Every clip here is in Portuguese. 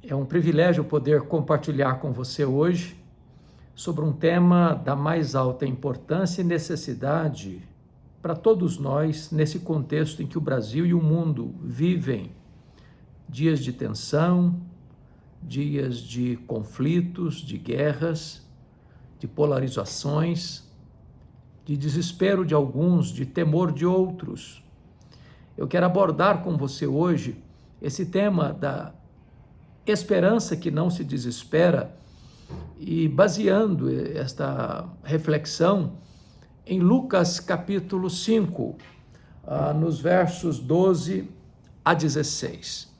É um privilégio poder compartilhar com você hoje sobre um tema da mais alta importância e necessidade para todos nós nesse contexto em que o Brasil e o mundo vivem dias de tensão, dias de conflitos, de guerras, de polarizações, de desespero de alguns, de temor de outros. Eu quero abordar com você hoje esse tema da esperança que não se desespera e baseando esta reflexão em Lucas capítulo 5, nos versos 12 a 16.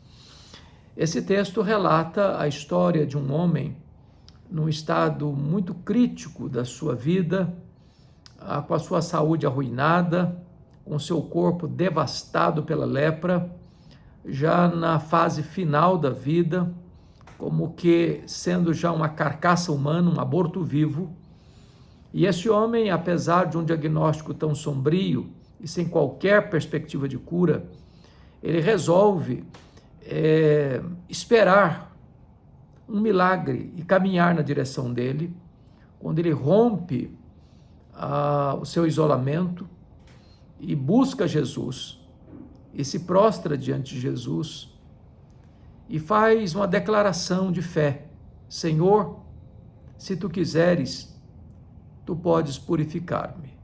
Esse texto relata a história de um homem num estado muito crítico da sua vida, com a sua saúde arruinada, com seu corpo devastado pela lepra, já na fase final da vida, como que sendo já uma carcaça humana, um aborto vivo. E esse homem, apesar de um diagnóstico tão sombrio e sem qualquer perspectiva de cura, ele resolve esperar um milagre e caminhar na direção dele, quando ele rompe o seu isolamento e busca Jesus e se prostra diante de Jesus e faz uma declaração de fé: Senhor, se tu quiseres, tu podes purificar-me.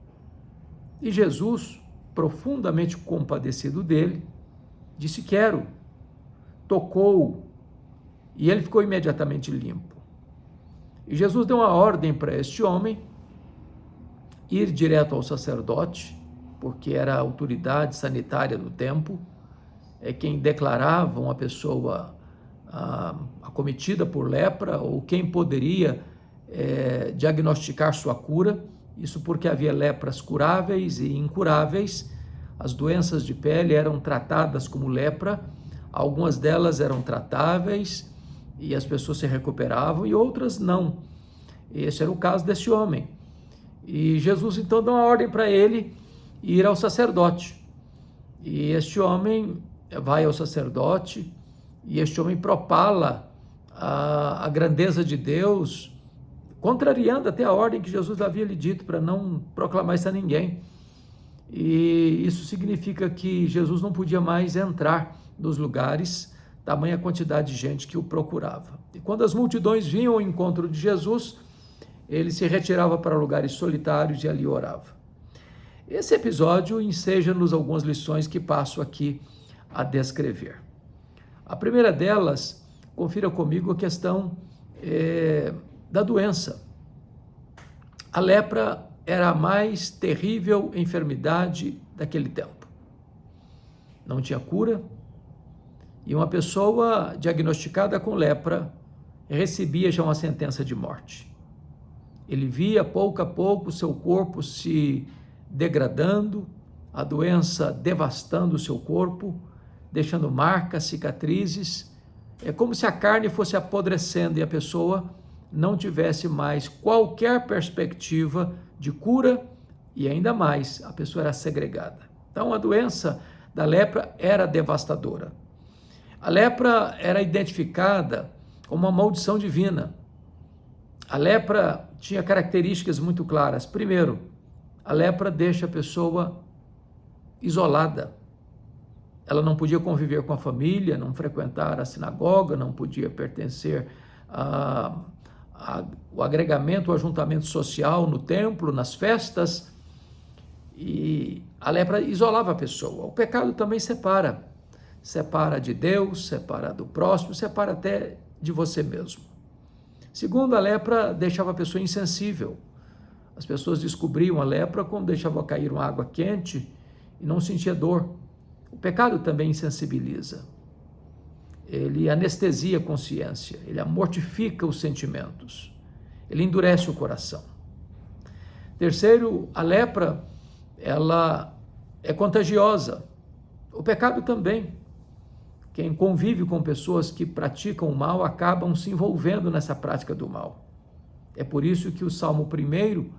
E Jesus, profundamente compadecido dele, disse: quero. Tocou e ele ficou imediatamente limpo. E Jesus deu uma ordem para este homem ir direto ao sacerdote, porque era a autoridade sanitária do tempo, é quem declarava uma pessoa acometida por lepra, ou quem poderia diagnosticar sua cura. Isso porque havia lepras curáveis e incuráveis. As doenças de pele eram tratadas como lepra, algumas delas eram tratáveis e as pessoas se recuperavam, e outras não. Esse era o caso desse homem. E Jesus então dá uma ordem para ele ir ao sacerdote. E este homem vai ao sacerdote, e este homem propala a grandeza de Deus, contrariando até a ordem que Jesus havia lhe dito para não proclamar isso a ninguém. E isso significa que Jesus não podia mais entrar nos lugares, tamanha quantidade de gente que o procurava. E quando as multidões vinham ao encontro de Jesus, ele se retirava para lugares solitários e ali orava. Esse episódio enseja-nos algumas lições que passo aqui a descrever. A primeira delas, confira comigo a questão da doença. A lepra era a mais terrível enfermidade daquele tempo. Não tinha cura, e uma pessoa diagnosticada com lepra recebia já uma sentença de morte. Ele via pouco a pouco seu corpo se degradando, a doença devastando o seu corpo, deixando marcas, cicatrizes. É como se a carne fosse apodrecendo e a pessoa não tivesse mais qualquer perspectiva de cura, e ainda mais, a pessoa era segregada. Então a doença da lepra era devastadora. A lepra era identificada como uma maldição divina. A lepra tinha características muito claras. Primeiro, a lepra deixa a pessoa isolada. Ela não podia conviver com a família, não frequentar a sinagoga, não podia pertencer ao agregamento, ao ajuntamento social no templo, nas festas. E a lepra isolava a pessoa. O pecado também separa de Deus, separa do próximo, separa até de você mesmo. Segundo, a lepra deixava a pessoa insensível. As pessoas descobriam a lepra quando deixavam cair uma água quente e não sentia dor. O pecado também insensibiliza. Ele anestesia a consciência, ele mortifica os sentimentos, ele endurece o coração. Terceiro, a lepra, ela é contagiosa. O pecado também. Quem convive com pessoas que praticam o mal acabam se envolvendo nessa prática do mal. É por isso que o Salmo 1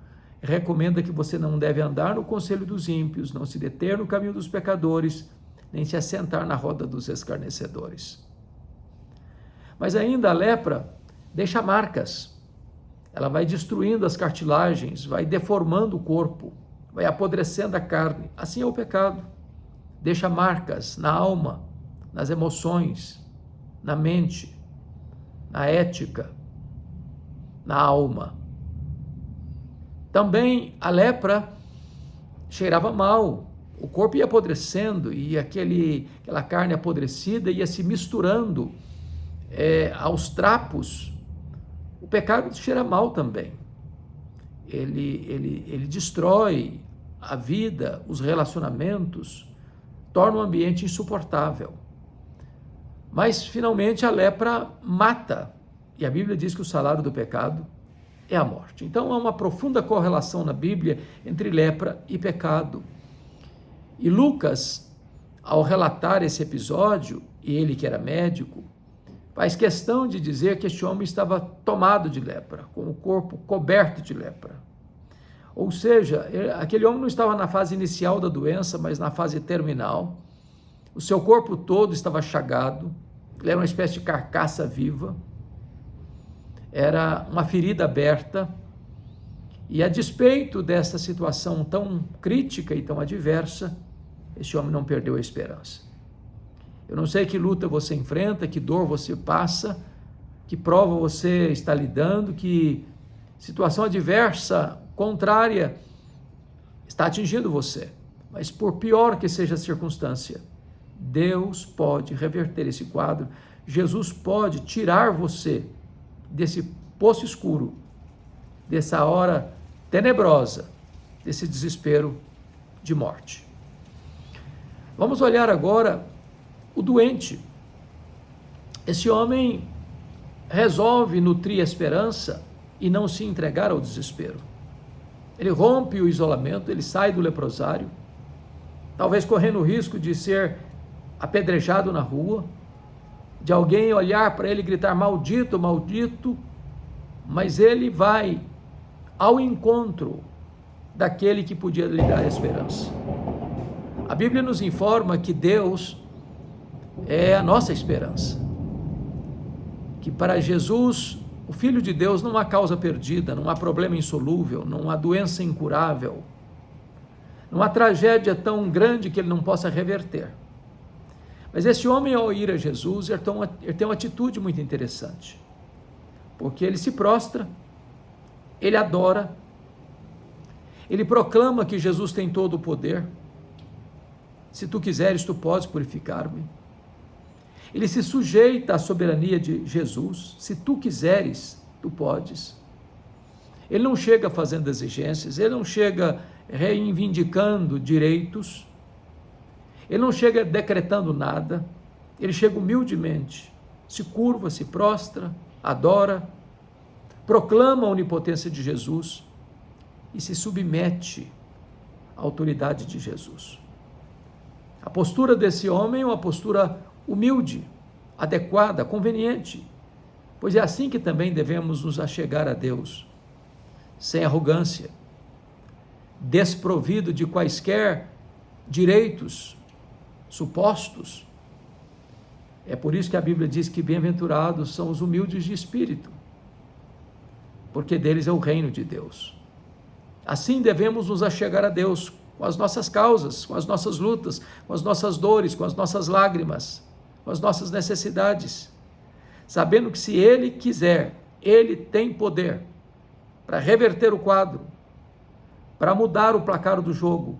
recomenda que você não deve andar no conselho dos ímpios, não se deter no caminho dos pecadores, nem se assentar na roda dos escarnecedores. Mas ainda a lepra deixa marcas. Ela vai destruindo as cartilagens, vai deformando o corpo, vai apodrecendo a carne. Assim é o pecado. Deixa marcas na alma, nas emoções, na mente, na ética, na alma. Também a lepra cheirava mal, o corpo ia apodrecendo e aquela carne apodrecida ia se misturando aos trapos. O pecado cheira mal também. Ele destrói a vida, os relacionamentos, torna o ambiente insuportável. Mas, finalmente, a lepra mata. E a Bíblia diz que o salário do pecado é a morte. Então, há uma profunda correlação na Bíblia entre lepra e pecado. E Lucas, ao relatar esse episódio, e ele que era médico, faz questão de dizer que este homem estava tomado de lepra, com o corpo coberto de lepra. Ou seja, aquele homem não estava na fase inicial da doença, mas na fase terminal. O seu corpo todo estava chagado, ele era uma espécie de carcaça viva, era uma ferida aberta, e a despeito dessa situação tão crítica e tão adversa, esse homem não perdeu a esperança. Eu não sei que luta você enfrenta, que dor você passa, que prova você está lidando, que situação adversa, contrária, está atingindo você. Mas por pior que seja a circunstância, Deus pode reverter esse quadro. Jesus pode tirar você desse poço escuro, dessa hora tenebrosa, desse desespero de morte. Vamos olhar agora o doente. Esse homem resolve nutrir a esperança e não se entregar ao desespero. Ele rompe o isolamento, ele sai do leprosário, talvez correndo o risco de ser apedrejado na rua, de alguém olhar para ele e gritar maldito, maldito, mas ele vai ao encontro daquele que podia lhe dar esperança. A Bíblia nos informa que Deus é a nossa esperança, que para Jesus, o Filho de Deus, não há causa perdida, não há problema insolúvel, não há doença incurável, não há tragédia tão grande que ele não possa reverter. Mas esse homem, ao ir a Jesus, ele tem uma atitude muito interessante, porque ele se prostra, ele adora, ele proclama que Jesus tem todo o poder. Se tu quiseres, tu podes purificar-me. Ele se sujeita à soberania de Jesus. Se tu quiseres, tu podes. Ele não chega fazendo exigências, ele não chega reivindicando direitos, ele não chega decretando nada, ele chega humildemente, se curva, se prostra, adora, proclama a onipotência de Jesus e se submete à autoridade de Jesus. A postura desse homem é uma postura humilde, adequada, conveniente, pois é assim que também devemos nos achegar a Deus, sem arrogância, desprovido de quaisquer direitos supostos. É por isso que a Bíblia diz que bem-aventurados são os humildes de espírito, porque deles é o reino de Deus. Assim devemos nos achegar a Deus, com as nossas causas, com as nossas lutas, com as nossas dores, com as nossas lágrimas, com as nossas necessidades, sabendo que se Ele quiser, Ele tem poder para reverter o quadro, para mudar o placar do jogo,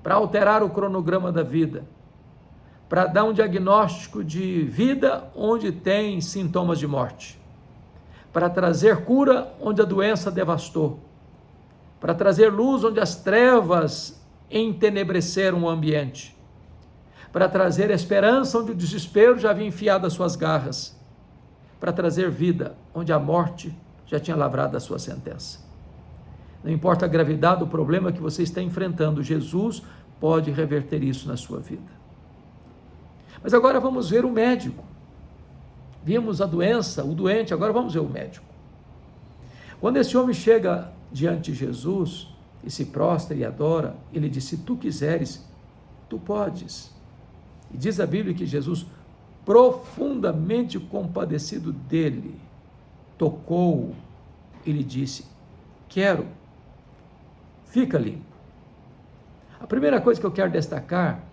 para alterar o cronograma da vida, para dar um diagnóstico de vida onde tem sintomas de morte, para trazer cura onde a doença devastou, para trazer luz onde as trevas entenebreceram o ambiente, para trazer esperança onde o desespero já havia enfiado as suas garras, para trazer vida onde a morte já tinha lavrado a sua sentença. Não importa a gravidade do problema que você está enfrentando, Jesus pode reverter isso na sua vida. Mas agora vamos ver o médico. Vimos a doença, o doente, agora vamos ver o médico. Quando esse homem chega diante de Jesus e se prostra e adora, ele diz: se tu quiseres, tu podes. E diz a Bíblia que Jesus profundamente compadecido dele, tocou-o e lhe disse: quero, fica limpo. A primeira coisa que eu quero destacar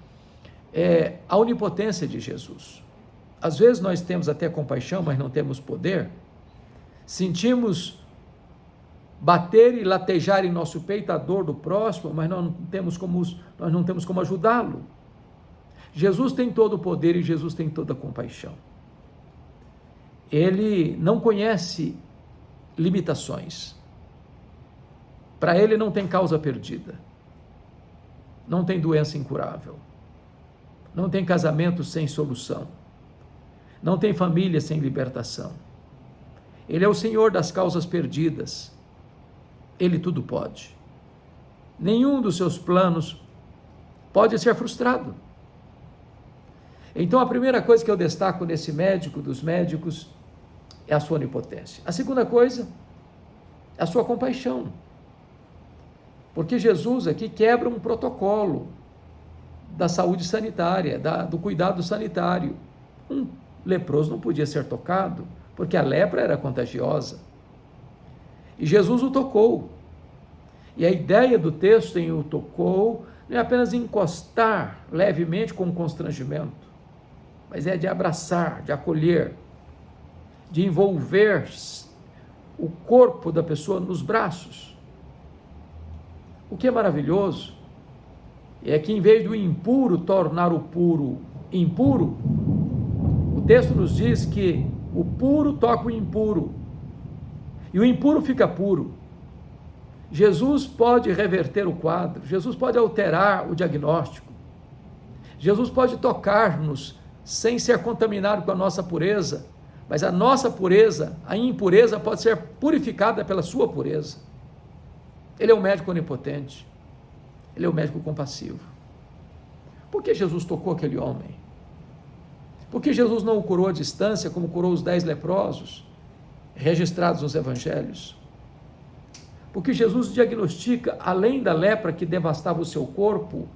é a onipotência de Jesus. Às vezes nós temos até compaixão, mas não temos poder. Sentimos bater e latejar em nosso peito a dor do próximo, mas nós não temos como ajudá-lo. Jesus tem todo o poder e Jesus tem toda a compaixão. Ele não conhece limitações. Para ele não tem causa perdida. Não tem doença incurável. Não tem casamento sem solução. Não tem família sem libertação. Ele é o Senhor das causas perdidas. Ele tudo pode. Nenhum dos seus planos pode ser frustrado. Então, a primeira coisa que eu destaco nesse médico dos médicos é a sua onipotência. A segunda coisa é a sua compaixão. Porque Jesus aqui quebra um protocolo da saúde sanitária, do cuidado sanitário. Um leproso não podia ser tocado, porque a lepra era contagiosa. E Jesus o tocou. E a ideia do texto em o tocou não é apenas encostar levemente com constrangimento, mas é de abraçar, de acolher, de envolver o corpo da pessoa nos braços. O que é maravilhoso é que, em vez do impuro tornar o puro impuro, o texto nos diz que o puro toca o impuro e o impuro fica puro. Jesus pode reverter o quadro, Jesus pode alterar o diagnóstico, Jesus pode tocar-nos sem ser contaminado com a nossa pureza, mas a nossa pureza, a impureza, pode ser purificada pela sua pureza. Ele é um médico onipotente, ele é um médico compassivo. Por que Jesus tocou aquele homem? Por que Jesus não o curou à distância, como curou os 10 leprosos, registrados nos evangelhos? Porque Jesus diagnostica, além da lepra que devastava o seu corpo,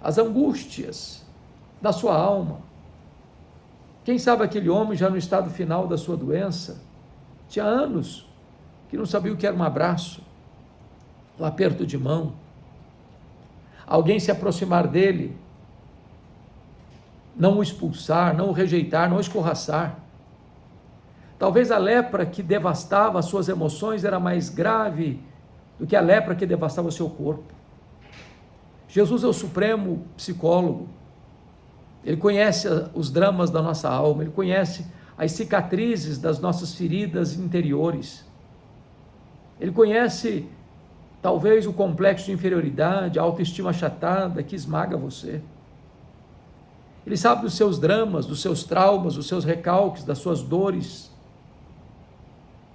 as angústias da sua alma. Quem sabe aquele homem, já no estado final da sua doença, tinha anos que não sabia o que era um abraço, um aperto de mão, alguém se aproximar dele, não o expulsar, não o rejeitar, não o escorraçar. Talvez a lepra que devastava as suas emoções era mais grave do que a lepra que devastava o seu corpo. Jesus é o supremo psicólogo. Ele conhece os dramas da nossa alma, ele conhece as cicatrizes das nossas feridas interiores. Ele conhece talvez o complexo de inferioridade, a autoestima achatada que esmaga você. Ele sabe dos seus dramas, dos seus traumas, dos seus recalques, das suas dores.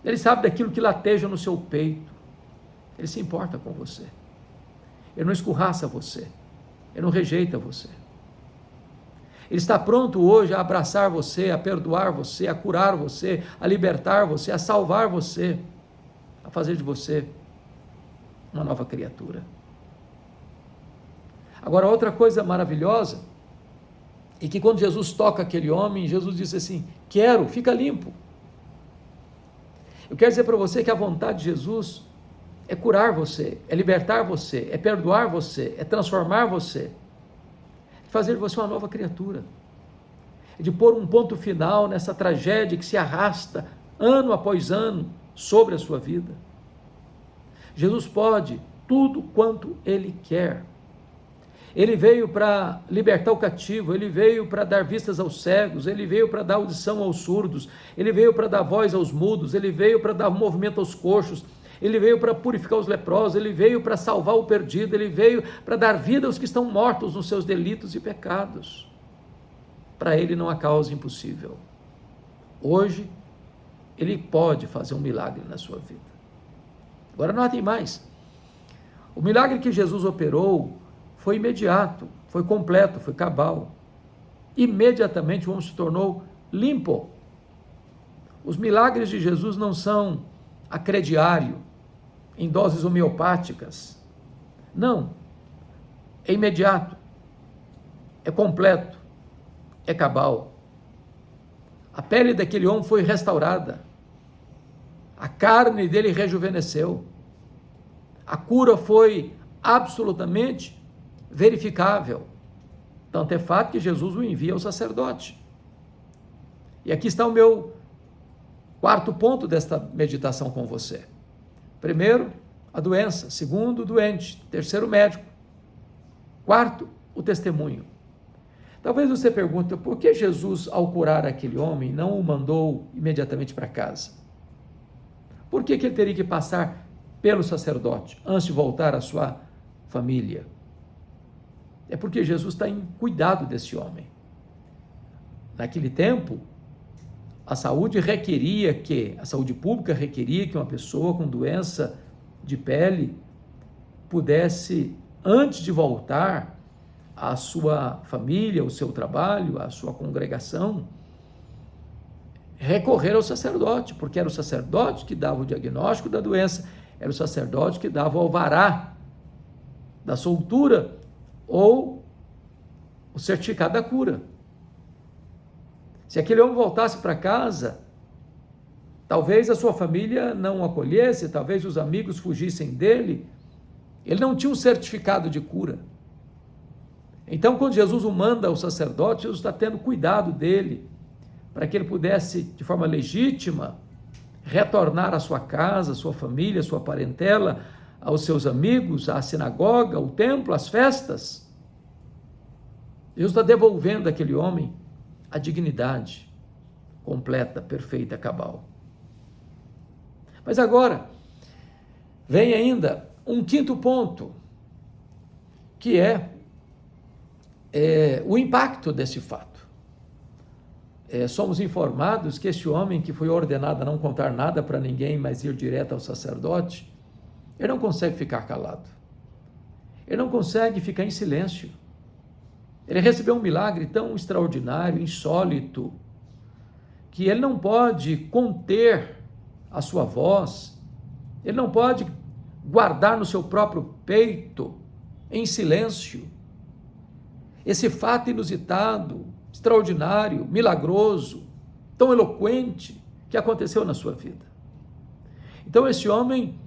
Ele sabe daquilo que lateja no seu peito. Ele se importa com você. Ele não escorraça você. Ele não rejeita você. Ele está pronto hoje a abraçar você, a perdoar você, a curar você, a libertar você, a salvar você, a fazer de você uma nova criatura. Agora, outra coisa maravilhosa é que quando Jesus toca aquele homem, Jesus diz assim: quero, fica limpo. Eu quero dizer para você que a vontade de Jesus é curar você, é libertar você, é perdoar você, é transformar você, é fazer de você uma nova criatura, é de pôr um ponto final nessa tragédia que se arrasta ano após ano sobre a sua vida. Jesus pode tudo quanto Ele quer. Ele veio para libertar o cativo, Ele veio para dar vistas aos cegos, Ele veio para dar audição aos surdos, Ele veio para dar voz aos mudos, Ele veio para dar movimento aos coxos, Ele veio para purificar os leprosos, Ele veio para salvar o perdido, Ele veio para dar vida aos que estão mortos nos seus delitos e pecados. Para Ele não há causa impossível. Hoje, Ele pode fazer um milagre na sua vida. Agora notem mais, o milagre que Jesus operou foi imediato, foi completo, foi cabal. Imediatamente o homem se tornou limpo. Os milagres de Jesus não são a crediário, em doses homeopáticas. Não, é imediato, é completo, é cabal. A pele daquele homem foi restaurada. A carne dele rejuvenesceu. A cura foi absolutamente verificável. Tanto é fato que Jesus o envia ao sacerdote. E aqui está o meu quarto ponto desta meditação com você. Primeiro, a doença. Segundo, o doente. Terceiro, o médico. Quarto, o testemunho. Talvez você pergunte, por que Jesus, ao curar aquele homem, não o mandou imediatamente para casa? Por que ele teria que passar pelo sacerdote antes de voltar à sua família? É porque Jesus está em cuidado desse homem. Naquele tempo, a saúde pública requeria que uma pessoa com doença de pele pudesse, antes de voltar à sua família, ao seu trabalho, à sua congregação, recorrer ao sacerdote, porque era o sacerdote que dava o diagnóstico da doença, era o sacerdote que dava o alvará da soltura ou o certificado da cura. Se aquele homem voltasse para casa, talvez a sua família não o acolhesse, talvez os amigos fugissem dele, ele não tinha um certificado de cura. Então, quando Jesus o manda ao sacerdote, Jesus está tendo cuidado dele, para que ele pudesse, de forma legítima, retornar à sua casa, à sua família, à sua parentela, aos seus amigos, à sinagoga, ao templo, às festas. Jesus está devolvendo àquele homem a dignidade completa, perfeita, cabal. Mas agora, vem ainda um quinto ponto, que é o impacto desse fato. Somos informados que esse homem que foi ordenado a não contar nada para ninguém, mas ir direto ao sacerdote, ele não consegue ficar calado. Ele não consegue ficar em silêncio. Ele recebeu um milagre tão extraordinário, insólito, que ele não pode conter a sua voz, ele não pode guardar no seu próprio peito, em silêncio, esse fato inusitado, extraordinário, milagroso, tão eloquente que aconteceu na sua vida. Então esse homem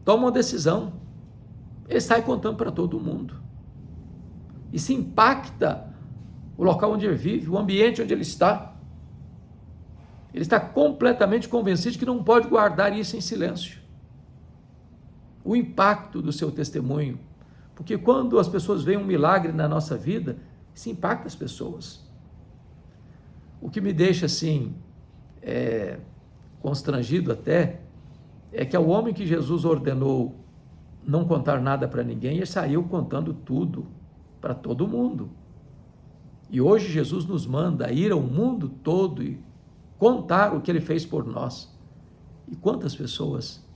toma uma decisão, ele sai contando para todo mundo. E se impacta o local onde ele vive, o ambiente onde ele está. Ele está completamente convencido de que não pode guardar isso em silêncio. O impacto do seu testemunho. Porque quando as pessoas veem um milagre na nossa vida, isso impacta as pessoas. O que me deixa assim, constrangido até, é que ao homem que Jesus ordenou não contar nada para ninguém, ele saiu contando tudo para todo mundo. E hoje Jesus nos manda ir ao mundo todo e contar o que ele fez por nós. E quantas pessoas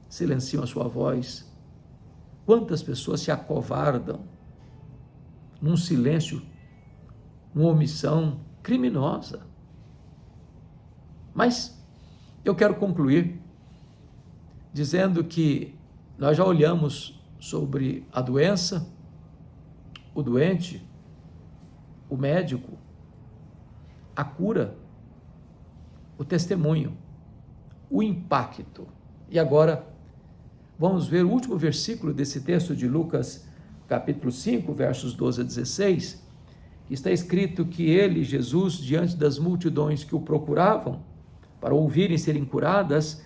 silenciam a sua voz? Quantas pessoas se acovardam num silêncio, numa omissão criminosa? Mas eu quero concluir dizendo que nós já olhamos sobre a doença, o doente, o médico, a cura, o testemunho, o impacto. E agora vamos ver o último versículo desse texto de Lucas, capítulo 5, versos 12 a 16, que está escrito que ele, Jesus, diante das multidões que o procuravam para ouvirem serem curadas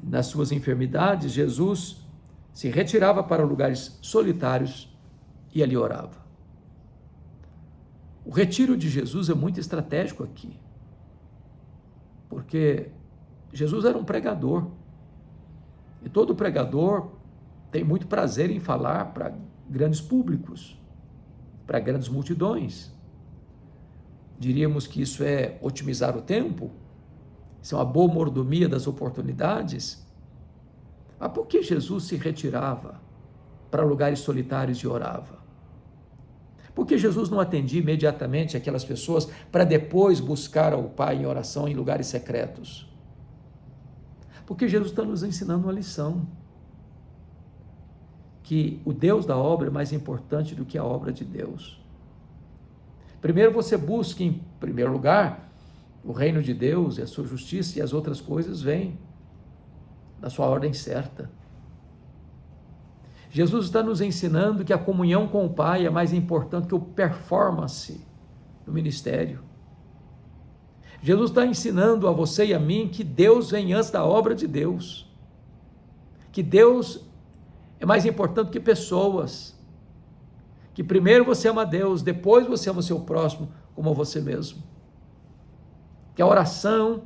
nas suas enfermidades, Jesus se retirava para lugares solitários e ali orava. O retiro de Jesus é muito estratégico aqui, porque Jesus era um pregador, e todo pregador tem muito prazer em falar para grandes públicos, para grandes multidões. Diríamos que isso é otimizar o tempo, isso é uma boa mordomia das oportunidades. Mas por que Jesus se retirava para lugares solitários e orava? Por que Jesus não atendia imediatamente aquelas pessoas para depois buscar ao Pai em oração em lugares secretos? Porque Jesus está nos ensinando uma lição, que o Deus da obra é mais importante do que a obra de Deus. Primeiro você busque, em primeiro lugar, O reino de Deus e a sua justiça e as outras coisas vêm na sua ordem certa. Jesus está nos ensinando que a comunhão com o Pai é mais importante que o performance do ministério. Jesus está ensinando a você e a mim que Deus vem antes da obra de Deus, que Deus é mais importante que pessoas, que primeiro você ama Deus, depois você ama o seu próximo como a você mesmo, que a oração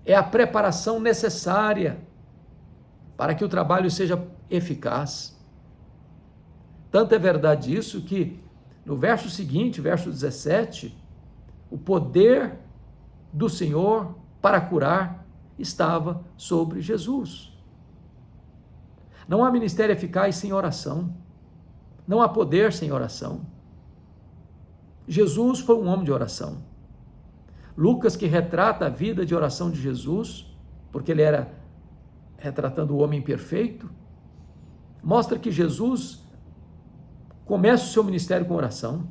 é a preparação necessária para que o trabalho seja eficaz. Tanto é verdade isso que no verso seguinte, verso 17, o poder do Senhor para curar estava sobre Jesus. Não há ministério eficaz sem oração. Não há poder sem oração. Jesus foi um homem de oração. Lucas, que retrata a vida de oração de Jesus, porque ele era retratando o homem perfeito, mostra que Jesus começa o seu ministério com oração.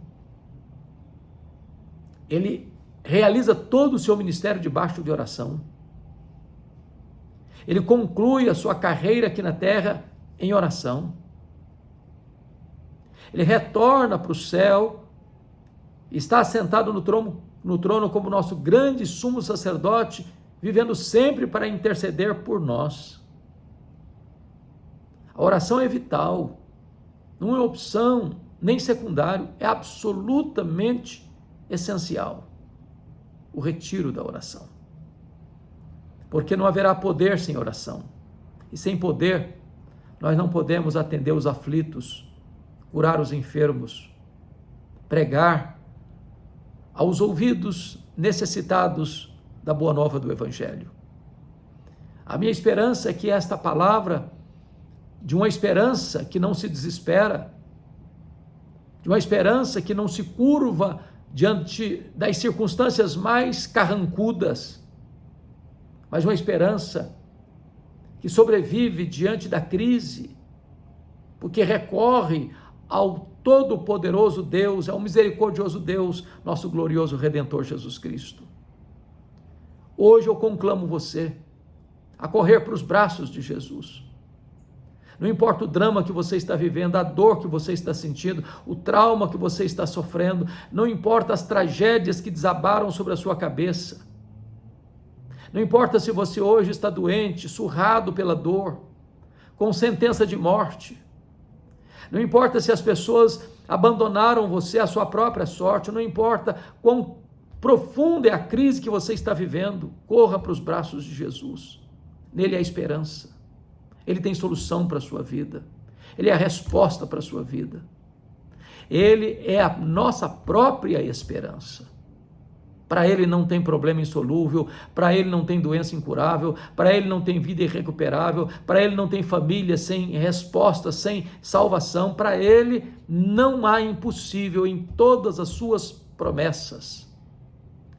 Ele realiza todo o seu ministério debaixo de oração. Ele conclui a sua carreira aqui na terra em oração. Ele retorna para o céu, está assentado no trono como nosso grande sumo sacerdote, vivendo sempre para interceder por nós. A oração é vital, não é opção, nem secundário, é absolutamente essencial. O retiro da oração. Porque não haverá poder sem oração. E sem poder, nós não podemos atender os aflitos, curar os enfermos, pregar aos ouvidos necessitados da boa nova do Evangelho. A minha esperança é que esta palavra, de uma esperança que não se desespera, de uma esperança que não se curva diante das circunstâncias mais carrancudas, mas uma esperança que sobrevive diante da crise, porque recorre ao todo-poderoso Deus, ao misericordioso Deus, nosso glorioso Redentor Jesus Cristo. Hoje eu conclamo você a correr para os braços de Jesus. Não importa o drama que você está vivendo, a dor que você está sentindo, o trauma que você está sofrendo, não importa as tragédias que desabaram sobre a sua cabeça, não importa se você hoje está doente, surrado pela dor, com sentença de morte, não importa se as pessoas abandonaram você à sua própria sorte, não importa quão profunda é a crise que você está vivendo, corra para os braços de Jesus. Nele há esperança. Ele tem solução para a sua vida. Ele é a resposta para a sua vida. Ele é a nossa própria esperança. Para ele não tem problema insolúvel, para ele não tem doença incurável, para ele não tem vida irrecuperável, para ele não tem família sem resposta, sem salvação, para ele não há impossível em todas as suas promessas.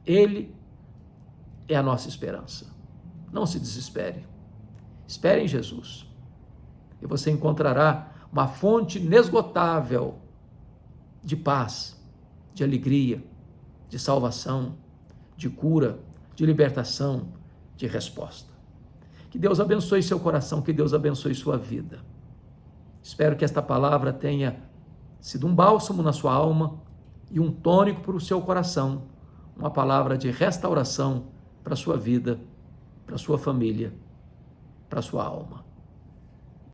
Ele é a nossa esperança. Não se desespere. Espere em Jesus. E você encontrará uma fonte inesgotável de paz, de alegria, de salvação, de cura, de libertação, de resposta. Que Deus abençoe seu coração, que Deus abençoe sua vida. Espero que esta palavra tenha sido um bálsamo na sua alma e um tônico para o seu coração, uma palavra de restauração para a sua vida, para a sua família, para a sua alma.